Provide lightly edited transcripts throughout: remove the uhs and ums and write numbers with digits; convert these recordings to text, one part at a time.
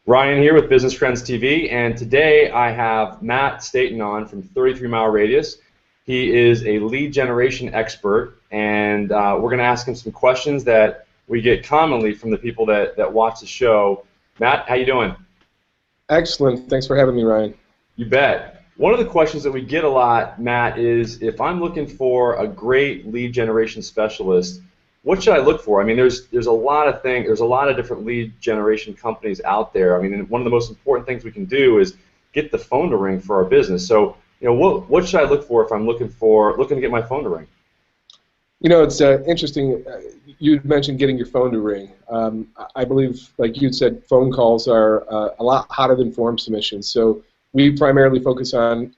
Ryan here with Business Trends TV, and today I have Matt Staten on from 33 Mile Radius. He is a lead generation expert, and we're going to ask him some questions that we get commonly from the people that watch the show. Matt, how you doing? Excellent. Thanks for having me, Ryan. You bet. One of the questions that we get a lot, Matt, is if I'm looking for a great lead generation specialist, what should I look for? I mean, there's a lot of things. There's a lot of different lead generation companies out there. I mean, one of the most important things we can do is get the phone to ring for our business. So, what should I look for if I'm looking to get my phone to ring? It's interesting. You mentioned getting your phone to ring. I believe, like you said, phone calls are a lot hotter than form submissions. So we primarily focus on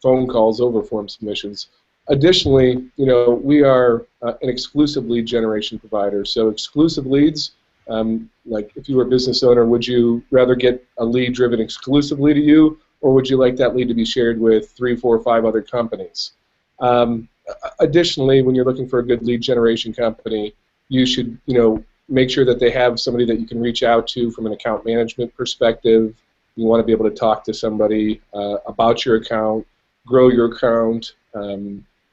phone calls over form submissions. Additionally, we are an exclusive lead generation provider. So exclusive leads, like if you were a business owner, would you rather get a lead driven exclusively to you, or would you like that lead to be shared with 3, 4, 5 other companies? Additionally, when you're looking for a good lead generation company, you should, make sure that they have somebody that you can reach out to from an account management perspective. You want to be able to talk to somebody about your account, grow your account.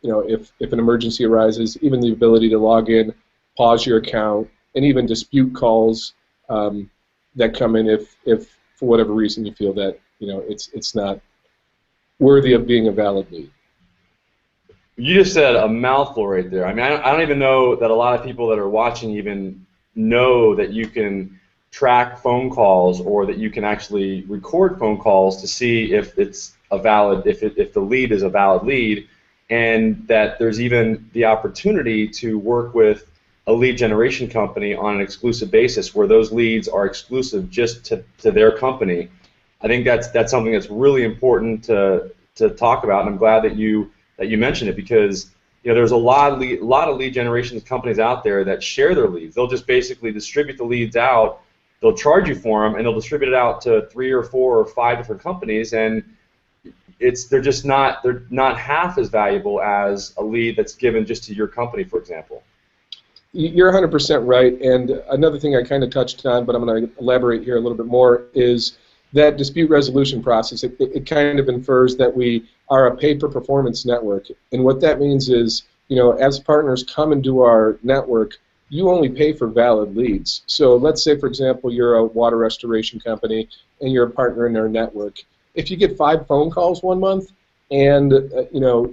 If an emergency arises, even the ability to log in, pause your account, and even dispute calls that come in if for whatever reason you feel that it's not worthy of being a valid lead. You just said a mouthful right there. I mean, I don't even know that a lot of people that are watching even know that you can track phone calls or that you can actually record phone calls to see if it's a valid, if the lead is a valid lead, and that there's even the opportunity to work with a lead generation company on an exclusive basis where those leads are exclusive just to their company. I think that's something that's really important to talk about, and I'm glad that you mentioned it, because there's a lot of lead generation companies out there that share their leads. They'll just basically distribute the leads out. They'll charge you for them, and they'll distribute it out to 3 or 4 or 5 different companies, and they're not half as valuable as a lead that's given just to your company, for example. You're 100% right, and another thing I kind of touched on, but I'm going to elaborate here a little bit more, is that dispute resolution process. It kind of infers that we are a pay-per-performance network, and what that means is, as partners come into our network, you only pay for valid leads. So let's say, for example, you're a water restoration company and you're a partner in our network. If you get 5 phone calls one month and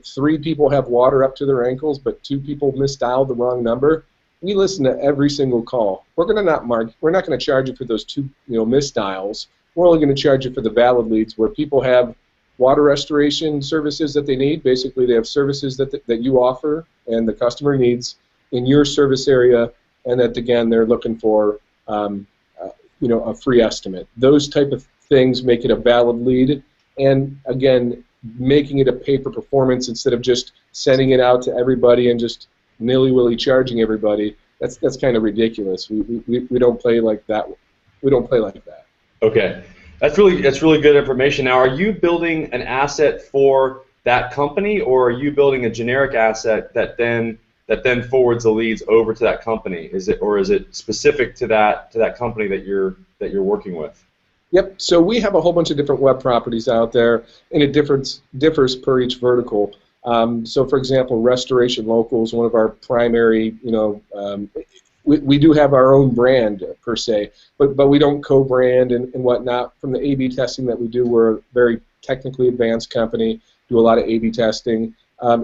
3 people have water up to their ankles but 2 people misdialed the wrong number, we listen to every single call. We're not going to charge you for those 2 misdials. We're only going to charge you for the valid leads where people have water restoration services that they need. Basically, they have services that you offer and the customer needs in your service area, and that again they're looking for a free estimate. Those type of things make it a valid lead, and again, making it a pay-per-performance instead of just sending it out to everybody and just nilly-willy charging everybody. That's kind of ridiculous. We don't play like that. We don't play like that. Okay, that's really good information. Now, are you building an asset for that company, or are you building a generic asset that then forwards the leads over to that company? Is it specific to that company that you're working with? Yep. So we have a whole bunch of different web properties out there, and it differs per each vertical. So, for example, Restoration Local is one of our primary. We do have our own brand per se, but we don't co-brand and whatnot. From the A/B testing that we do, we're a very technically advanced company. Do a lot of A/B testing.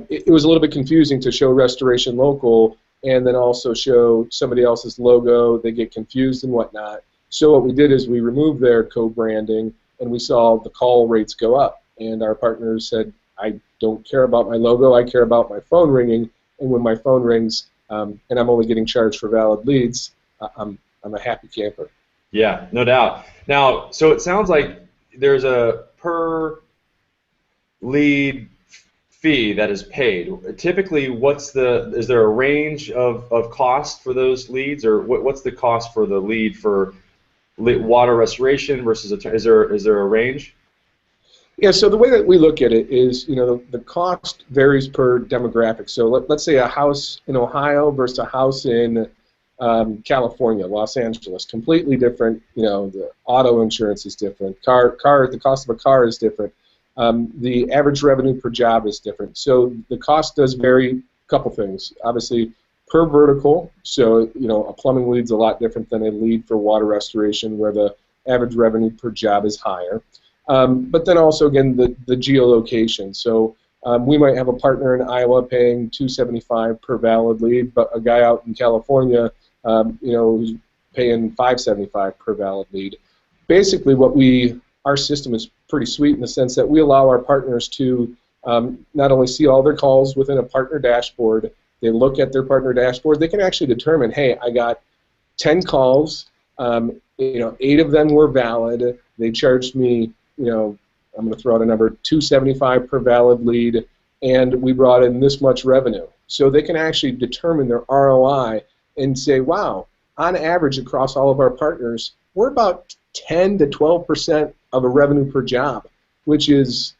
It was a little bit confusing to show Restoration Local and then also show somebody else's logo. They get confused and whatnot. So what we did is we removed their co-branding, and we saw the call rates go up. And our partners said, I don't care about my logo, I care about my phone ringing. And when my phone rings and I'm only getting charged for valid leads, I'm a happy camper. Yeah, no doubt. Now, so it sounds like there's a per lead fee that is paid. Typically, is there a range of cost for those leads, or what's the cost for the lead for water restoration versus is there a range? Yeah, so the way that we look at it is, the cost varies per demographic. So let's say a house in Ohio versus a house in California, Los Angeles, completely different. The auto insurance is different. The cost of a car is different. The average revenue per job is different. So the cost does vary. Couple things, obviously, per vertical. So a plumbing lead's a lot different than a lead for water restoration, where the average revenue per job is higher. But then also, again, the geolocation. So we might have a partner in Iowa paying $275 per valid lead, but a guy out in California, who's paying $575 per valid lead. Basically, our system is pretty sweet in the sense that we allow our partners to not only see all their calls within a partner dashboard. They look at their partner dashboard. They can actually determine, hey, I got 10 calls. 8 of them were valid. They charged me, I'm going to throw out a number, $275 per valid lead, and we brought in this much revenue. So they can actually determine their ROI and say, wow, on average across all of our partners, we're about 10 to 12% of a revenue per job, which is,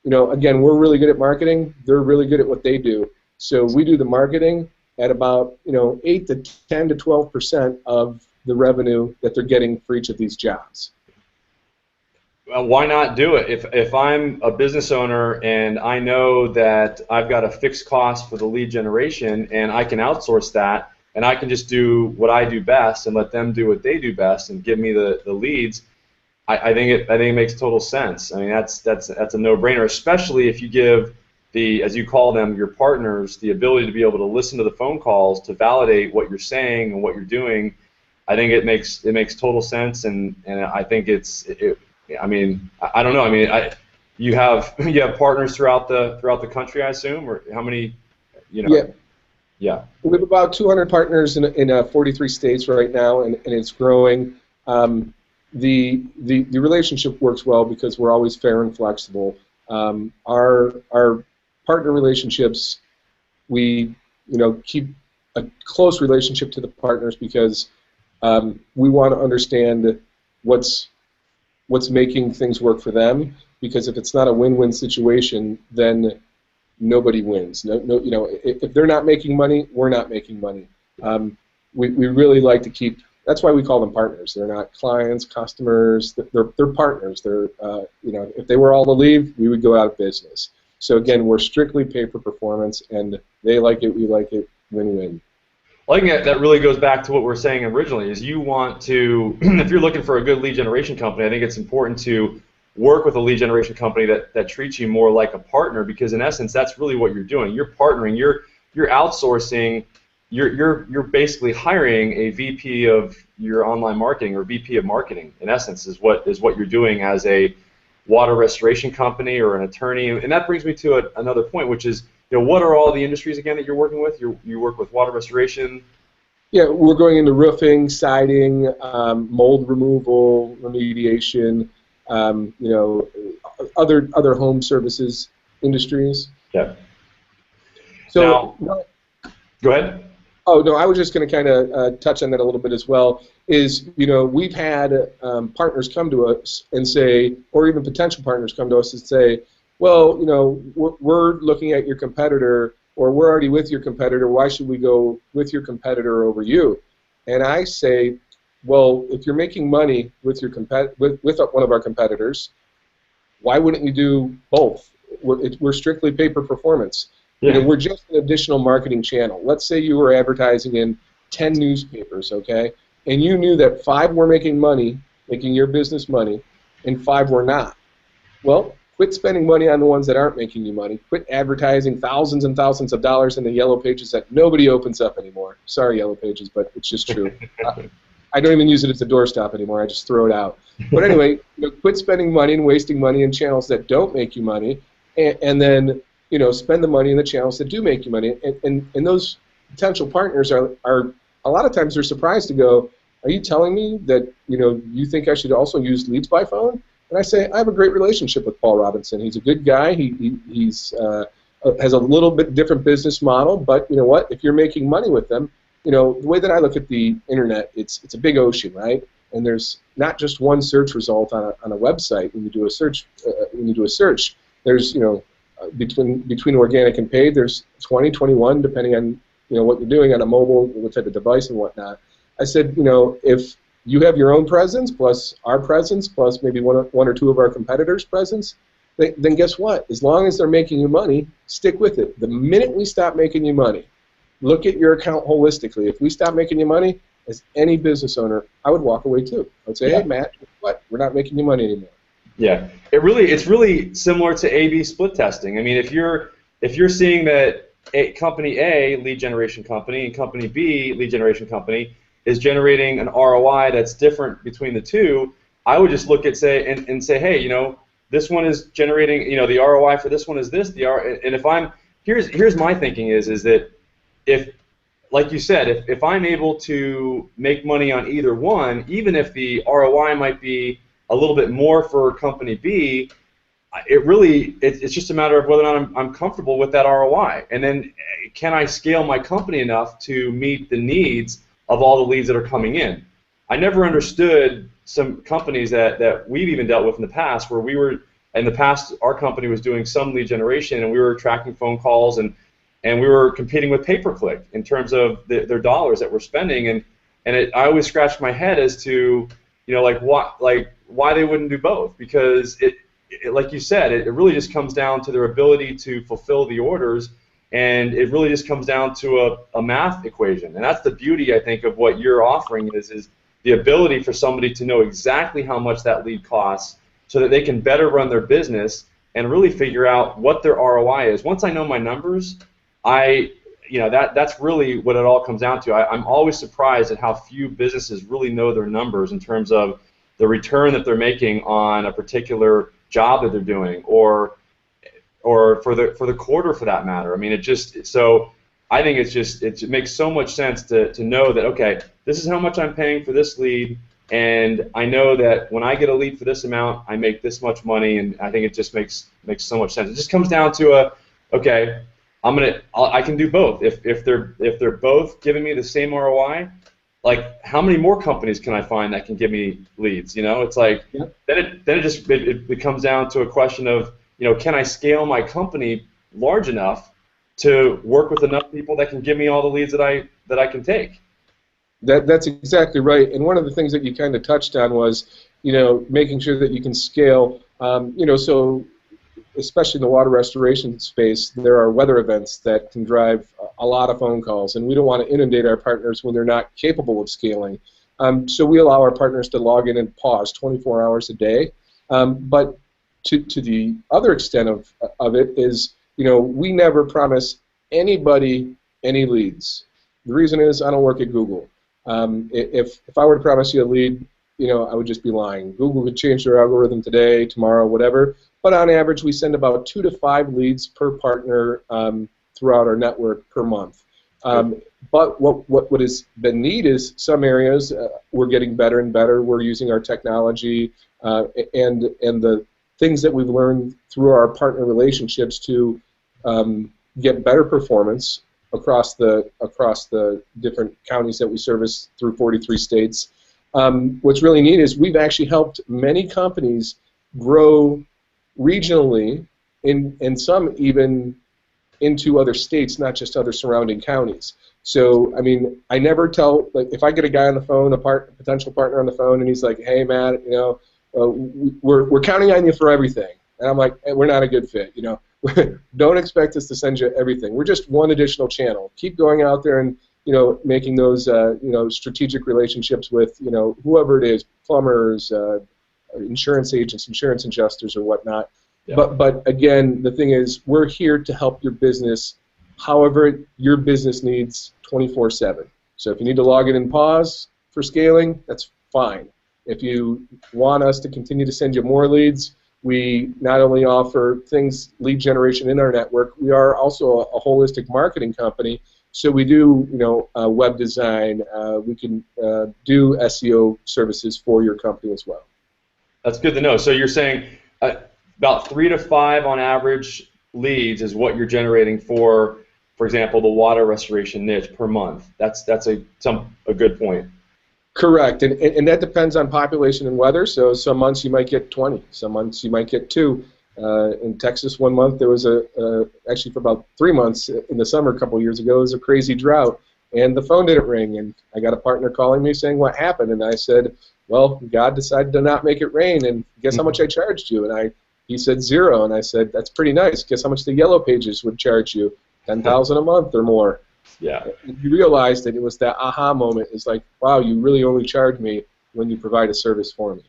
again, we're really good at marketing. They're really good at what they do. So we do the marketing at about 8 to 10 to 12% of the revenue that they're getting for each of these jobs. Well, why not do it? If I'm a business owner and I know that I've got a fixed cost for the lead generation and I can outsource that and I can just do what I do best and let them do what they do best and give me the leads, I think it makes total sense. I mean, that's a no-brainer, especially if you give as you call them, your partners, the ability to be able to listen to the phone calls to validate what you're saying and what you're doing. I think it makes total sense, and I think I mean, I don't know. I mean, you have partners throughout the country, I assume, or how many? Yeah. We have about 200 partners in 43 states right now, and it's growing. The relationship works well because we're always fair and flexible. Our partner relationships, we keep a close relationship to the partners because we want to understand what's making things work for them. Because if it's not a win-win situation, then nobody wins. If they're not making money, we're not making money. We really like to keep. That's why we call them partners. They're not clients, customers. They're partners. They're if they were all to leave, we would go out of business. So again, we're strictly pay for performance, and they like it, we like it, win-win. I think that really goes back to what we were saying originally. Is you want to, if you're looking for a good lead generation company, I think it's important to work with a lead generation company that treats you more like a partner, because in essence, that's really what you're doing. You're partnering. You're outsourcing. You're basically hiring a VP of your online marketing or VP of marketing. In essence, is what you're doing as a water restoration company or an attorney. And that brings me to another point, which is, what are all the industries again that you're working with? You work with water restoration. Yeah, we're going into roofing, siding, mold removal, remediation, other home services industries. Yeah. So now, go ahead. Oh, no, I was just going to kind of touch on that a little bit as well, is, we've had partners come to us and say, or even potential partners come to us and say, well, we're looking at your competitor, or we're already with your competitor, why should we go with your competitor over you? And I say, well, if you're making money with your with one of our competitors, why wouldn't you do both? We're strictly pay per performance. Yeah. We're just an additional marketing channel. Let's say you were advertising in 10 newspapers, okay, and you knew that 5 were making money, making your business money, and 5 were not. Well, quit spending money on the ones that aren't making you money. Quit advertising thousands and thousands of dollars in the Yellow Pages that nobody opens up anymore. Sorry, Yellow Pages, but it's just true. I don't even use it as a doorstop anymore. I just throw it out. But anyway, quit spending money and wasting money in channels that don't make you money, and then spend the money in the channels that do make you money. And those potential partners are a lot of times they're surprised to go, are you telling me that you think I should also use leads by phone? And I say, I have a great relationship with Paul Robinson. He's a good guy. He's has a little bit different business model, but you know what? If you're making money with them, the way that I look at the internet, it's a big ocean, right? And there's not just one search result on a website when you do a search. There's between organic and paid, there's 20, 21, depending on what you're doing on a mobile, what type of device and whatnot. I said, if you have your own presence plus our presence plus maybe one or two of our competitors' presence, then guess what? As long as they're making you money, stick with it. The minute we stop making you money, look at your account holistically. If we stop making you money, as any business owner, I would walk away too. I would say, hey, Matt, what? We're not making you money anymore. Yeah, it's really similar to A/B split testing. I mean, if you're seeing that company A, lead generation company, and company B, lead generation company, is generating an ROI that's different between the two, I would just look at say, hey, this one is generating, the ROI for this one is this, and if here's my thinking is that if, like you said, if I'm able to make money on either one, even if the ROI might be a little bit more for company B, it's just a matter of whether or not I'm comfortable with that ROI. And then can I scale my company enough to meet the needs of all the leads that are coming in? I never understood some companies that we've even dealt with in the past where our company was doing some lead generation and we were tracking phone calls and we were competing with pay-per-click in terms of their dollars that we're spending, and I always scratched my head as to why they wouldn't do both, because it like you said, it really just comes down to their ability to fulfill the orders, and it really just comes down to a math equation, and that's the beauty, I think, of what you're offering is the ability for somebody to know exactly how much that lead costs so that they can better run their business and really figure out what their ROI is. Once I know my numbers, that's really what it all comes down to. I'm always surprised at how few businesses really know their numbers in terms of the return that they're making on a particular job that they're doing, or for the quarter, for that matter. I mean, I think it makes so much sense to know that, okay, this is how much I'm paying for this lead, and I know that when I get a lead for this amount, I make this much money, and I think it just makes so much sense. It just comes down to okay, I can do both. If they're both giving me the same ROI, like how many more companies can I find that can give me leads? It's like then it comes down to a question of can I scale my company large enough to work with enough people that can give me all the leads that I can take. That's exactly right. And one of the things that you kind of touched on was making sure that you can scale. So especially in the water restoration space, there are weather events that can drive a lot of phone calls, and we don't want to inundate our partners when they're not capable of scaling. So we allow our partners to log in and pause 24 hours a day. But to the other extent of it is, we never promise anybody any leads. The reason is I don't work at Google. If I were to promise you a lead, I would just be lying. Google could change their algorithm today, tomorrow, whatever. But on average, we send about 2 to 5 leads per partner throughout our network per month. But what has been neat is some areas we're getting better and better. We're using our technology and the things that we've learned through our partner relationships to get better performance across the different counties that we service through 43 states. What's really neat is we've actually helped many companies grow regionally, and some even into other states, not just other surrounding counties. So, I mean, I never tell, like, if I get a guy on the phone, a potential partner on the phone, and he's like, hey, Matt, we're counting on you for everything. And I'm like, hey, we're not a good fit, Don't expect us to send you everything. We're just one additional channel. Keep going out there and, making those, strategic relationships with, whoever it is, plumbers, insurance agents, insurance adjusters, or whatnot. Yeah. But again, the thing is, we're here to help your business however your business needs 24/7. So if you need to log in and pause for scaling, that's fine. If you want us to continue to send you more leads, we not only offer lead generation in our network, we are also a holistic marketing company. So we do, web design. We can do SEO services for your company as well. That's good to know. So you're saying about 3 to 5 on average leads is what you're generating for example, the water restoration niche per month. That's a good point. Correct, and that depends on population and weather. So some months you might get 20, some months you might get 2. In Texas one month, there was actually for about 3 months in the summer a couple of years ago, it was a crazy drought, and the phone didn't ring, and I got a partner calling me saying, what happened? And I said, well, God decided to not make it rain, and guess how much I charged you? And he said 0, and I said, that's pretty nice. Guess how much the Yellow Pages would charge you? $10,000 a month or more. Yeah. You realized that it was that aha moment. It's like, wow, you really only charge me when you provide a service for me.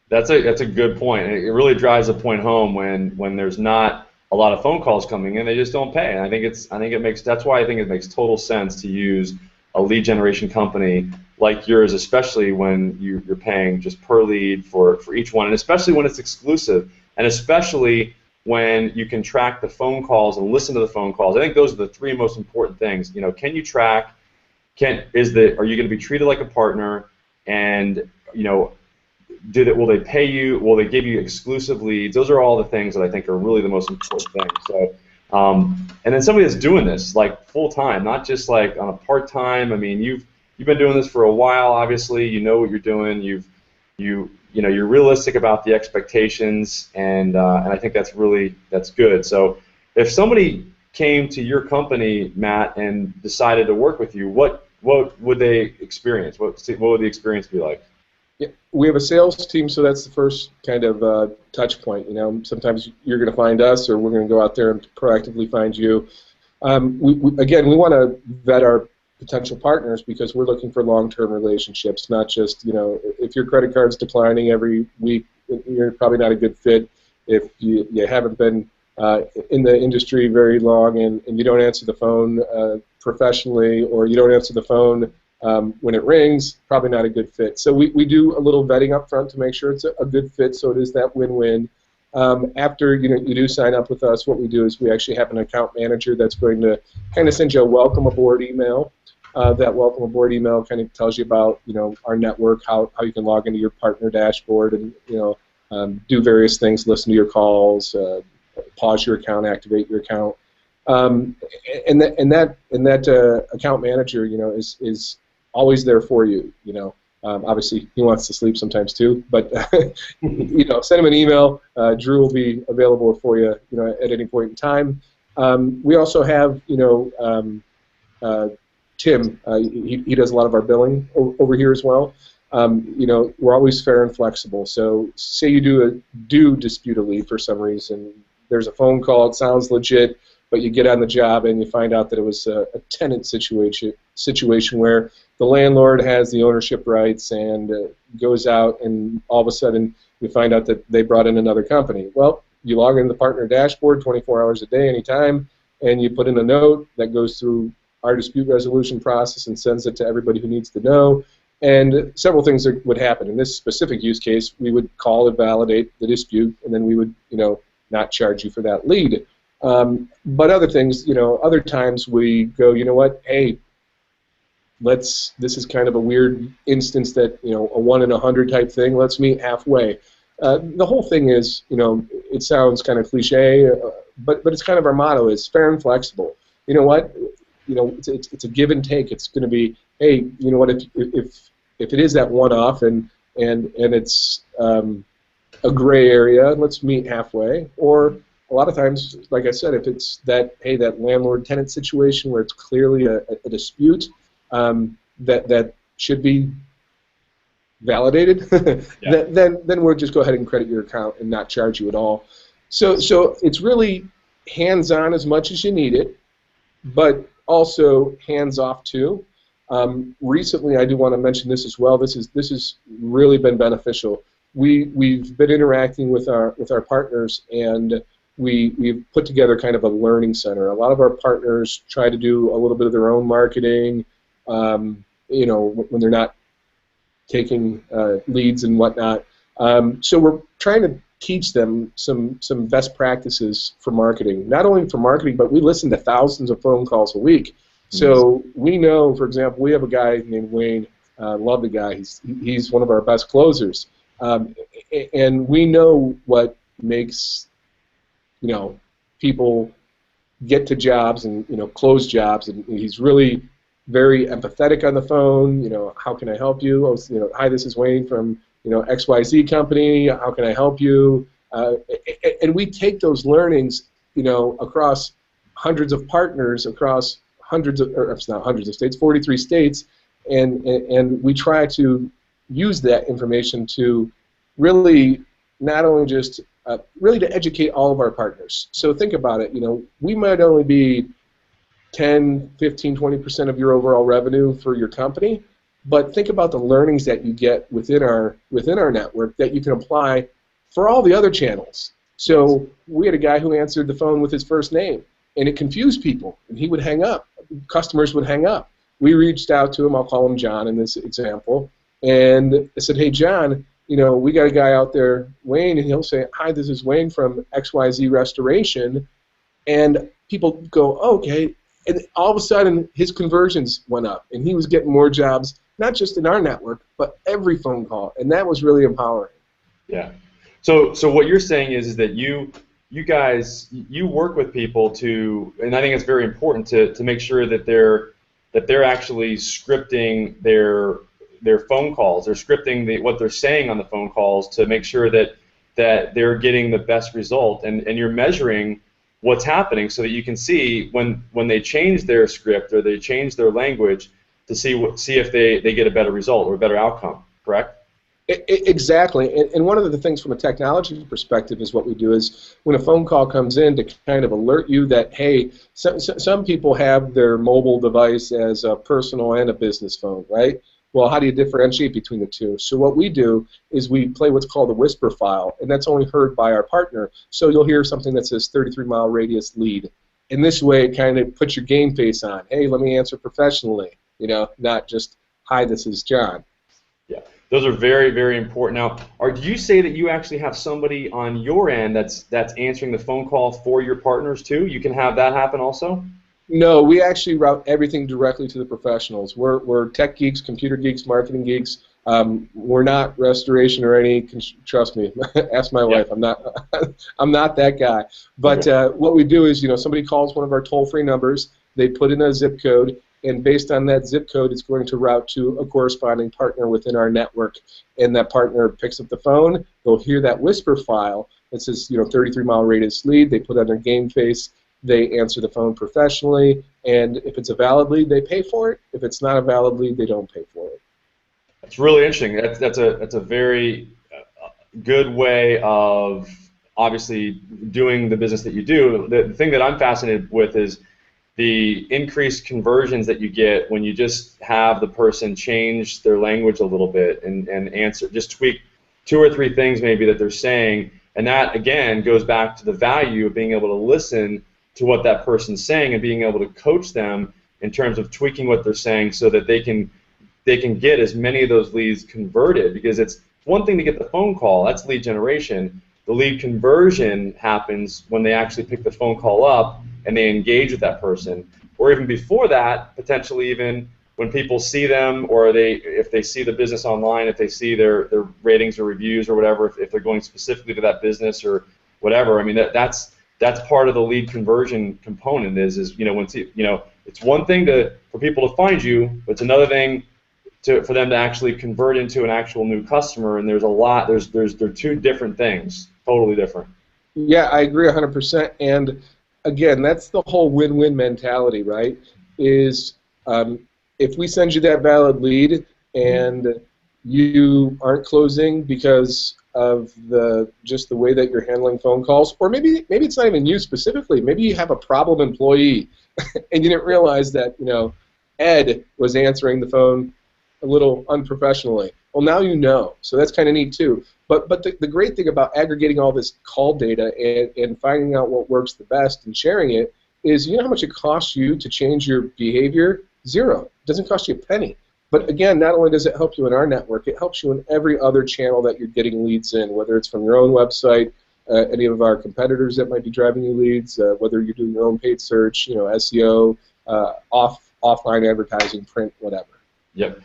That's a good point. It really drives a point home when there's not a lot of phone calls coming in, they just don't pay. And that's why I think it makes total sense to use a lead generation company like yours, especially when you're paying just per lead for each one, and especially when it's exclusive, and especially when you can track the phone calls and listen to the phone calls. I think those are the 3 most important things. Can you track? Are you going to be treated like a partner? And will they pay you? Will they give you exclusive leads? Those are all the things that I think are really the most important things. So, and then somebody that's doing this like full time, not just like on a part time. I mean, you've been doing this for a while. Obviously, you know what you're doing. You're realistic about the expectations, and I think that's good. So, if somebody came to your company, Matt, and decided to work with you, what would they experience? What would the experience be like? Yeah, we have a sales team, so that's the first kind of touch point. Sometimes you're going to find us, or we're going to go out there and proactively find you. We want to vet our potential partners because we're looking for long-term relationships, not just, if your credit card's declining every week, you're probably not a good fit. If you haven't been in the industry very long and you don't answer the phone professionally, or you don't answer the phone when it rings, probably not a good fit. So we do a little vetting up front to make sure it's a good fit, so it is that win-win. After you do sign up with us, what we do is we actually have an account manager that's going to kind of send you a welcome aboard email. That welcome aboard email kind of tells you about our network, how you can log into your partner dashboard, and do various things, listen to your calls, pause your account, activate your account. And that account manager, is always there for you. Obviously he wants to sleep sometimes too, but send him an email. Drew will be available for you, at any point in time. We also have, Tim. He does a lot of our billing over here as well. We're always fair and flexible. So say you do dispute a lead for some reason. There's a phone call. It sounds legit, but you get on the job and you find out that it was a tenant situation where the landlord has the ownership rights and goes out, and all of a sudden you find out that they brought in another company. Well, you log into the partner dashboard 24 hours a day, anytime, and you put in a note that goes through our dispute resolution process and sends it to everybody who needs to know. And several things would happen. In this specific use case, we would call and validate the dispute, and then we would, not charge you for that lead. But other things, other times we go, you know what, hey, this is kind of a weird instance that, a 1 in 100 type thing, let's meet halfway. The whole thing is, it sounds kind of cliche, but it's kind of our motto is fair and flexible. You know what, it's a give and take. It's going to be, hey, you know what, if it is that one-off and it's a gray area, let's meet halfway. Or a lot of times, like I said, if it's that, hey, that landlord-tenant situation where it's clearly a dispute that should be validated, yeah. then we'll just go ahead and credit your account and not charge you at all. So it's really hands-on as much as you need it, but also hands-off too. Recently, I do want to mention this as well. This has really been beneficial. We've been interacting with our partners, and we've put together kind of a learning center. A lot of our partners try to do a little bit of their own marketing, when they're not taking leads and whatnot. So we're trying to teach them some best practices for marketing. Not only for marketing, but we listen to thousands of phone calls a week. So we know, for example, we have a guy named Wayne. Love the guy. He's one of our best closers. And we know what makes people get to jobs and close jobs, and he's really very empathetic on the phone. How can I help you? Hi, this is Wayne from XYZ company. How can I help you? And we take those learnings, across hundreds of partners, across it's not hundreds of states, 43 states, and we try to use that information to really not only just really to educate all of our partners. So think about it. We might only be 10, 15, 20% of your overall revenue for your company, but think about the learnings that you get within our network that you can apply for all the other channels. So we had a guy who answered the phone with his first name, and it confused people, and he would hang up. Customers would hang up. We reached out to him, I'll call him John in this example, and I said, hey, John, we got a guy out there, Wayne, and he'll say, hi, this is Wayne from XYZ Restoration, and people go, oh, okay, and all of a sudden his conversions went up, and he was getting more jobs, not just in our network, but every phone call, and that was really empowering. Yeah. So what you're saying is that you guys work with people to, and I think it's very important to make sure that they're actually scripting their phone calls. They're scripting what they're saying on the phone calls to make sure that they're getting the best result, and you're measuring what's happening so that you can see when they change their script or they change their language to see if they get a better result or a better outcome. Correct? Exactly, and one of the things from a technology perspective is what we do is when a phone call comes in to kind of alert you that, hey, some people have their mobile device as a personal and a business phone, right? Well, how do you differentiate between the two? So what we do is we play what's called a whisper file, and that's only heard by our partner. So you'll hear something that says 33-mile radius lead. In this way, it kind of puts your game face on. Hey, let me answer professionally, not just, hi, this is John. Yeah, those are very, very important. Now, do you say that you actually have somebody on your end that's answering the phone call for your partners too? You can have that happen also? No, we actually route everything directly to the professionals. We're tech geeks, computer geeks, marketing geeks. We're not restoration or any. Trust me, ask my wife. I'm not that guy. But what we do is, somebody calls one of our toll-free numbers. They put in a zip code, and based on that zip code, it's going to route to a corresponding partner within our network. And that partner picks up the phone. They'll hear that whisper file that says, 33-mile radius lead. They put on their game face. They answer the phone professionally, and if it's a valid lead, they pay for it. If it's not a valid lead, they don't pay for it. That's really interesting. That's a very good way of obviously doing the business that you do. The thing that I'm fascinated with is the increased conversions that you get when you just have the person change their language a little bit and answer, just tweak 2 or 3 things maybe that they're saying, and that again goes back to the value of being able to listen to what that person's saying and being able to coach them in terms of tweaking what they're saying so that they can get as many of those leads converted, because it's one thing to get the phone call, that's lead generation. The lead conversion happens when they actually pick the phone call up and they engage with that person, or even before that, potentially even when people see them, or if they see the business online, if they see their ratings or reviews or whatever, if they're going specifically to that business or whatever. I mean, that's part of the lead conversion component is when it's one thing for people to find you, but it's another thing for them to actually convert into an actual new customer, and they're 2 different things, totally different. Yeah, I agree 100%, and again, that's the whole win-win mentality, right? Is if we send you that valid lead and you aren't closing because of just the way that you're handling phone calls, or maybe it's not even you specifically. Maybe you have a problem employee, and you didn't realize that Ed was answering the phone a little unprofessionally. Well, now you know, so that's kind of neat too. But the great thing about aggregating all this call data and finding out what works the best and sharing it is, how how much it costs you to change your behavior? 0. It doesn't cost you a penny. But again, not only does it help you in our network, it helps you in every other channel that you're getting leads in, whether it's from your own website, any of our competitors that might be driving you leads, whether you're doing your own paid search, SEO, offline advertising, print, whatever. Yep.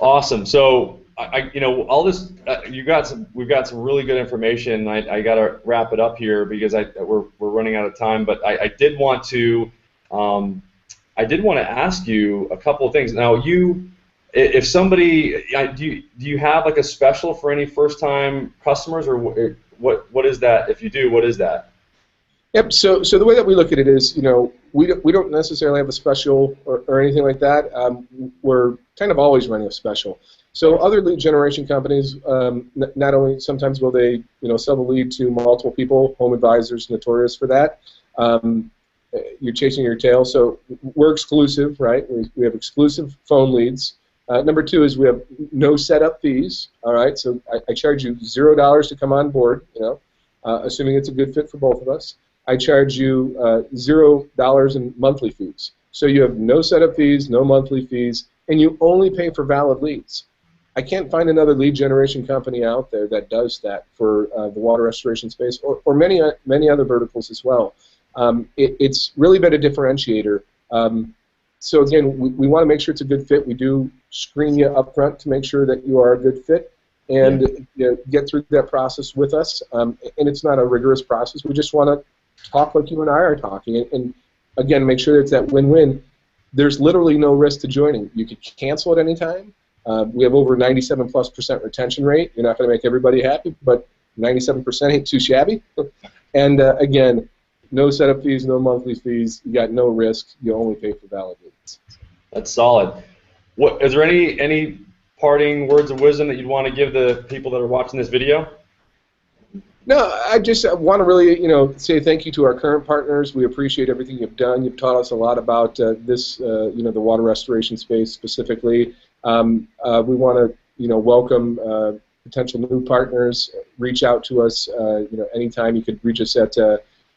Awesome. So all this we've got some really good information. I got to wrap it up here because we're running out of time. But I did want to ask you a couple of things. Now If somebody, do you have like a special for any first-time customers, or what is that? If you do, what is that? Yep. So the way that we look at it is, we don't necessarily have a special or anything like that. We're kind of always running a special. So other lead generation companies, not only sometimes will they, sell the lead to multiple people. Home Advisors notorious for that. You're chasing your tail. So we're exclusive, right? We have exclusive phone leads. Number two is we have no setup fees. All right. So I charge you $0 to come on board. Assuming it's a good fit for both of us. I charge you $0 in monthly fees. So you have no setup fees, no monthly fees, and you only pay for valid leads. I can't find another lead generation company out there that does that for the water restoration space, or many other verticals as well. It's really been a differentiator. So again, we want to make sure it's a good fit. We do screen you up front to make sure that you are a good fit, and get through that process with us. And it's not a rigorous process. We just want to talk like you and I are talking, and again, make sure it's that win-win. There's literally no risk to joining. You could cancel at any time. We have over 97+% retention rate. You're not going to make everybody happy, but 97% ain't too shabby. And again, no setup fees, no monthly fees. You got no risk. You only pay for valid leads. That's solid. What is there any parting words of wisdom that you'd want to give the people that are watching this video? No, I just want to really, say thank you to our current partners. We appreciate everything you've done. You've taught us a lot about this, the water restoration space specifically. We want to, welcome potential new partners. Reach out to us, anytime. You could reach us at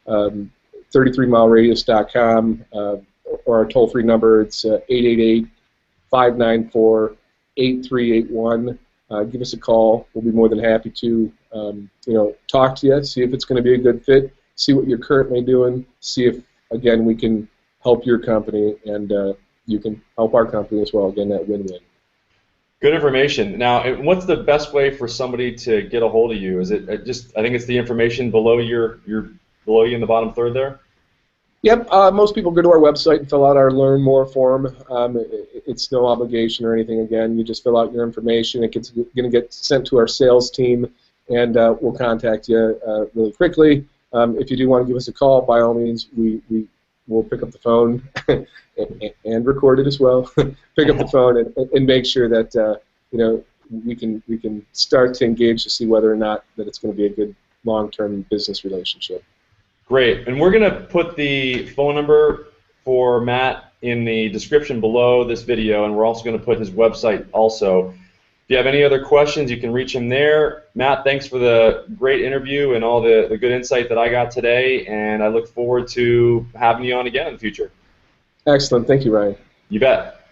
33mileradius.com or our toll-free number. It's 888-594-8381. Give us a call. We'll be more than happy to, talk to you, see if it's going to be a good fit, see what you're currently doing, see if, again, we can help your company, and you can help our company as well. Again, that win-win. Good information. Now, what's the best way for somebody to get a hold of you? Is it I think it's the information below below you in the bottom third there? Yep, most people go to our website and fill out our Learn More form. It's no obligation or anything. Again, you just fill out your information. It's going to get sent to our sales team, and we'll contact you really quickly. If you do want to give us a call, by all means, we will pick up the phone and record it as well. Pick up the phone and make sure that we can start to engage to see whether or not that it's going to be a good long-term business relationship. Great, and we're going to put the phone number for Matt in the description below this video, and we're also going to put his website also. If you have any other questions, you can reach him there. Matt, thanks for the great interview and all the good insight that I got today, and I look forward to having you on again in the future. Excellent. Thank you, Ryan. You bet.